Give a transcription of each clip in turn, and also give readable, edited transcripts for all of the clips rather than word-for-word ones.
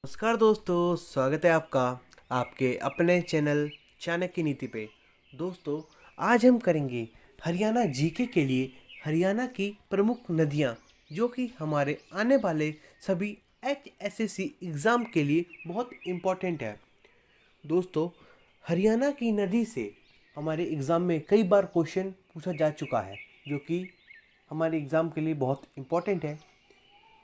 नमस्कार दोस्तों, स्वागत है आपका आपके अपने चैनल चाणक्य नीति पे। दोस्तों, आज हम करेंगे हरियाणा जीके के लिए हरियाणा की प्रमुख नदियाँ, जो कि हमारे आने वाले सभी एचएसएससी एग्ज़ाम के लिए बहुत इम्पोर्टेंट है। दोस्तों, हरियाणा की नदी से हमारे एग्ज़ाम में कई बार क्वेश्चन पूछा जा चुका है, जो कि हमारे एग्ज़ाम के लिए बहुत इम्पोर्टेंट है।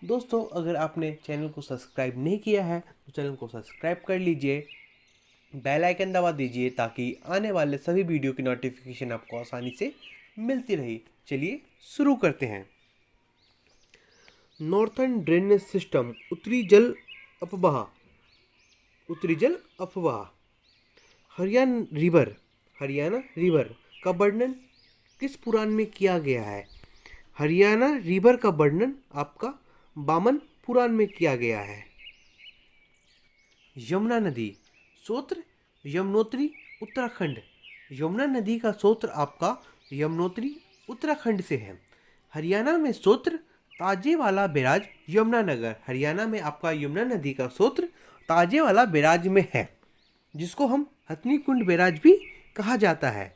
दोस्तों, अगर आपने चैनल को सब्सक्राइब नहीं किया है तो चैनल को सब्सक्राइब कर लीजिए, बेल आइकन दबा दीजिए ताकि आने वाले सभी वीडियो की नोटिफिकेशन आपको आसानी से मिलती रहे। चलिए शुरू करते हैं। नॉर्थर्न ड्रेनेज सिस्टम, अपवाह उत्तरी जल अपवाह। हरियाणा रिवर का वर्णन किस पुराण में किया गया है? हरियाणा रिवर का वर्णन आपका वामन पुराण में किया गया है। यमुना नदी स्रोत यमुनोत्री उत्तराखंड। यमुना नदी का स्रोत आपका यमुनोत्री उत्तराखंड से है। हरियाणा में स्रोत ताजेवाला बैराज यमुनानगर। हरियाणा में आपका यमुना नदी का स्रोत ताजेवाला बैराज में है, जिसको हम हथनी कुंड बैराज भी कहा जाता है।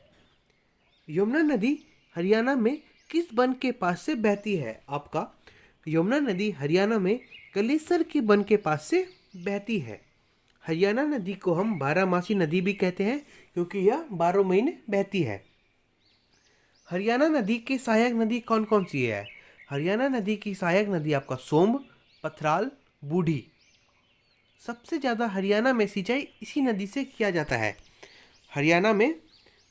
यमुना नदी हरियाणा में किस वन के पास से बहती है? आपका यमुना नदी हरियाणा में कलेसर के वन के पास से बहती है। हरियाणा नदी को हम बारहमासी नदी भी कहते हैं, क्योंकि यह 12 महीने बहती है। हरियाणा नदी की सहायक नदी कौन कौन सी है? हरियाणा नदी की सहायक नदी आपका सोम्ब, पथराल, बूढ़ी। सबसे ज़्यादा हरियाणा में सिंचाई इसी नदी से किया जाता है। हरियाणा में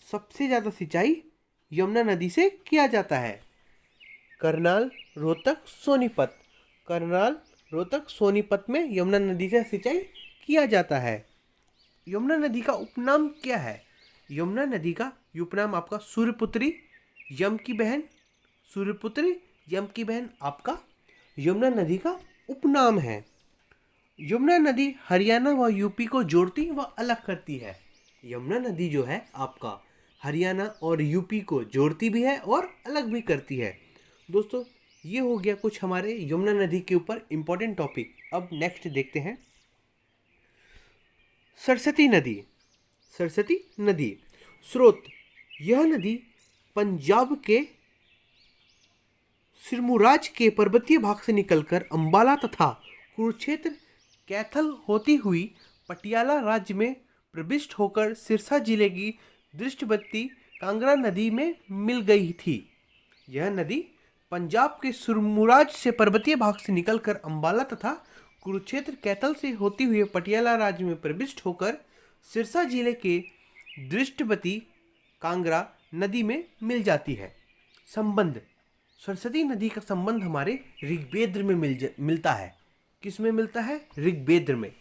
सबसे ज़्यादा सिंचाई यमुना नदी से किया जाता है। करनाल, रोहतक, सोनीपत। करनाल, रोहतक, सोनीपत में यमुना नदी से सिंचाई किया जाता है। यमुना नदी का उपनाम क्या है? यमुना नदी का उपनाम आपका सूर्यपुत्री, यम की बहन। सूर्यपुत्री, यम की बहन आपका यमुना नदी का उपनाम है। यमुना नदी हरियाणा व यूपी को जोड़ती व अलग करती है। यमुना नदी जो है आपका हरियाणा और यूपी को जोड़ती भी है और अलग भी करती है। दोस्तों, ये हो गया कुछ हमारे यमुना नदी के ऊपर इम्पोर्टेंट टॉपिक। अब नेक्स्ट देखते हैं सरस्वती नदी। सरस्वती नदी स्रोत, यह नदी पंजाब के सिरमौराज के पर्वतीय भाग से निकलकर अंबाला तथा कुरुक्षेत्र कैथल होती हुई पटियाला राज्य में प्रविष्ट होकर सिरसा जिले की दृष्टवती कांगड़ा नदी में मिल गई थी। यह नदी पंजाब के सिरमौराज से पर्वतीय भाग से निकलकर अंबाला तथा कुरुक्षेत्र कैथल से होती हुई पटियाला राज्य में प्रविष्ट होकर सिरसा जिले के दृष्टवती कांगड़ा नदी में मिल जाती है। संबंध, सरस्वती नदी का संबंध हमारे ऋग्वेद में मिलता है। किस में मिलता है? ऋग्वेद में।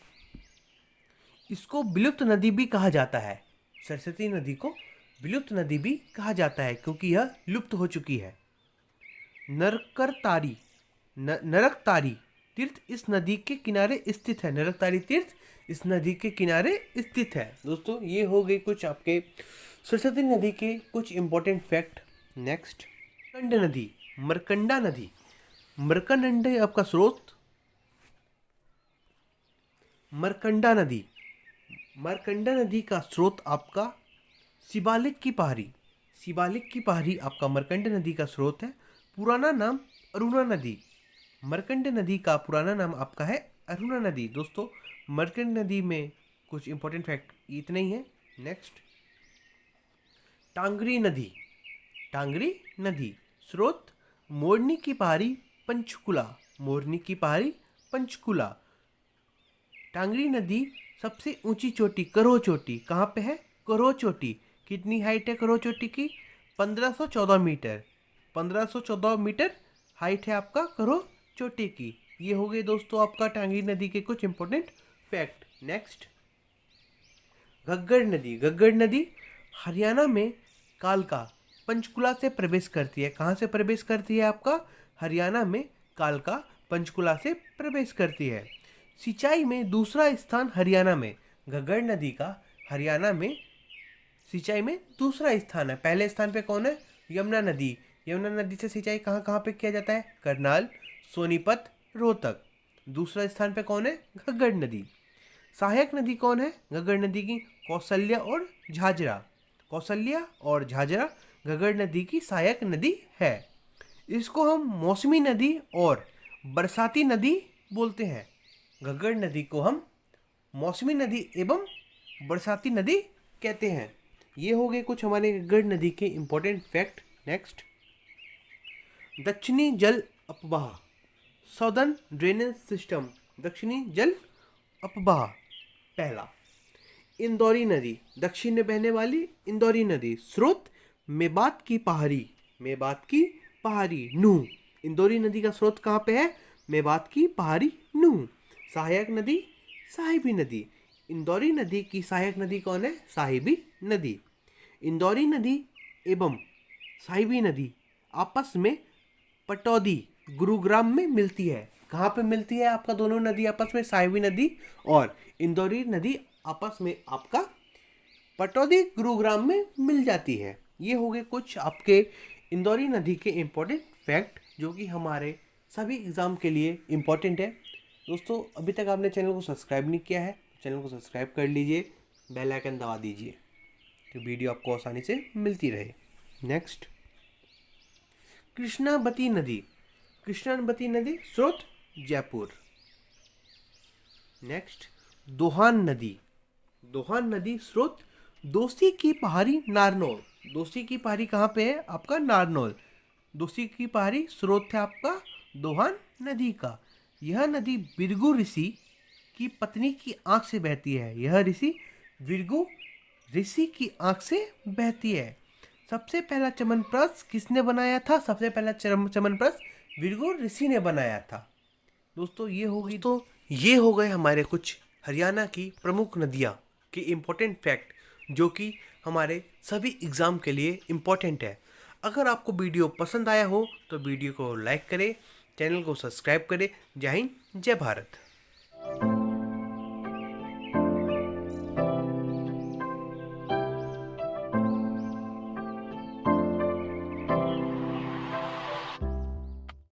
इसको विलुप्त नदी भी कहा जाता है। सरस्वती नदी को विलुप्त नदी भी कहा जाता है, क्योंकि यह लुप्त हो चुकी है। नरकतारी तीर्थ इस नदी के किनारे स्थित है। नरकतारी तीर्थ इस नदी के किनारे स्थित है। दोस्तों, ये हो गई कुछ आपके सरस्वती नदी के कुछ इंपॉर्टेंट फैक्ट। नेक्स्ट, मरकंडा नदी। मरकंडा आपका स्रोत मरकंडा नदी। मरकंडा नदी का स्रोत आपका शिवालिक की पहाड़ी। शिवालिक की पहाड़ी आपका मरकंडा नदी का स्रोत है। पुराना नाम अरुणा नदी। मरकंड नदी का पुराना नाम आपका है अरुणा नदी। दोस्तों, मरकंड नदी में कुछ इंपॉर्टेंट फैक्ट इतने ही हैं। नेक्स्ट, टांगरी नदी। टांगरी नदी स्रोत मोरनी की पहाड़ी, पंचकुला। मोरनी की पहाड़ी, पंचकुला। टांगरी नदी सबसे ऊंची चोटी करोह चोटी कहाँ पे है? करोह चोटी। कितनी हाइट है करोह चोटी की? 1514 मीटर। 1514 मीटर हाइट है आपका करोह चोटी की। ये हो गए दोस्तों आपका टांगरी नदी के कुछ इंपॉर्टेंट फैक्ट। नेक्स्ट, घग्गर नदी। घग्गर नदी हरियाणा में कालका, पंचकुला से प्रवेश करती है। कहाँ से प्रवेश करती है? आपका हरियाणा में कालका, पंचकुला से प्रवेश करती है। सिंचाई में दूसरा स्थान हरियाणा में। घग्गर नदी का हरियाणा में सिंचाई में दूसरा स्थान है। पहले स्थान पे कौन है? यमुना नदी। यमुना नदी से सिंचाई कहाँ कहाँ पे किया जाता है? करनाल, सोनीपत, रोहतक। दूसरा स्थान पे कौन है? घग्गर नदी। सहायक नदी कौन है घग्गर नदी की? कौशल्या और झाझरा। कौशल्या और झाझरा घग्गर नदी की सहायक नदी है। इसको हम मौसमी नदी और बरसाती नदी बोलते हैं। घग्गर नदी को हम मौसमी नदी एवं बरसाती नदी कहते हैं। ये हो गए कुछ हमारे घग्गर नदी के इंपॉर्टेंट फैक्ट। नेक्स्ट, दक्षिणी जल अपवाह, साउदर्न ड्रेनेज सिस्टम। दक्षिणी जल अपवाह, पहला इंदौरी नदी, दक्षिण में बहने वाली इंदौरी नदी। स्रोत मेवात की पहाड़ी, मेवात की पहाड़ी, नूह। इंदौरी नदी का स्रोत कहाँ पे है? मेवात की पहाड़ी, नूह। सहायक नदी साहिबी नदी। इंदौरी नदी की सहायक नदी कौन है? साहिबी नदी। इंदौरी नदी एवं साहिबी नदी आपस में पटौदी गुरुग्राम में मिलती है। कहाँ पे मिलती है आपका दोनों नदी आपस में? साहिबी नदी और इंदौरी नदी आपस में आपका पटौदी गुरुग्राम में मिल जाती है। ये हो गए कुछ आपके इंदौरी नदी के इम्पोर्टेंट फैक्ट जो कि हमारे सभी एग्ज़ाम के लिए इम्पोर्टेंट है। दोस्तों, अभी तक आपने चैनल को सब्सक्राइब नहीं किया है, चैनल को सब्सक्राइब कर लीजिए, बेल आइकन दबा दीजिए तो वीडियो आपको आसानी से मिलती रहे। नेक्स्ट, कृष्णावती नदी। कृष्णावती नदी स्रोत जयपुर। नेक्स्ट, दोहान नदी। दोहान नदी स्रोत दोस्ती की पहाड़ी, नारनौल। दोस्ती की पहाड़ी कहाँ पे है? आपका नारनौल। दोस्ती की पहाड़ी स्रोत है आपका दोहान नदी का। यह नदी भृगु ऋषि की पत्नी की आंख से बहती है। यह ऋषि भृगु ऋषि की आंख से बहती है। सबसे पहला चमनप्रस्थ किसने बनाया था? सबसे पहला चमनप्रस्थ भृगु ऋषि ने बनाया था। दोस्तों, ये हो गए हमारे कुछ हरियाणा की प्रमुख नदियाँ के इम्पोर्टेंट फैक्ट जो कि हमारे सभी एग्ज़ाम के लिए इम्पोर्टेंट है। अगर आपको वीडियो पसंद आया हो तो वीडियो को लाइक करें, चैनल को सब्सक्राइब करें। जय हिंद, जय भारत।